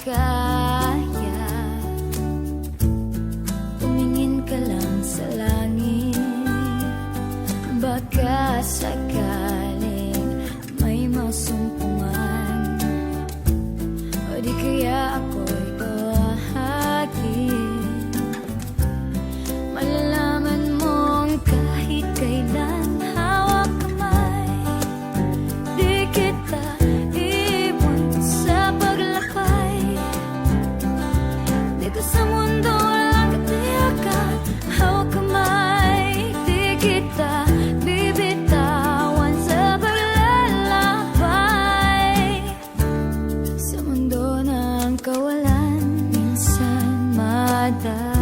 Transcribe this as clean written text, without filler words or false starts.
kaya tumingin ka lang sa langit. Baka sakaling may masumpungan, o di kaya ako'y bahagi. Malalaman mong kahit kailan hawak kamay, di kita iwan sa paglakbay. Dito sa mundo walang katiyakan, hawak kamay, di kita bibitawan sa paglalakbay. Sa mundo ng kawalan, minsan madali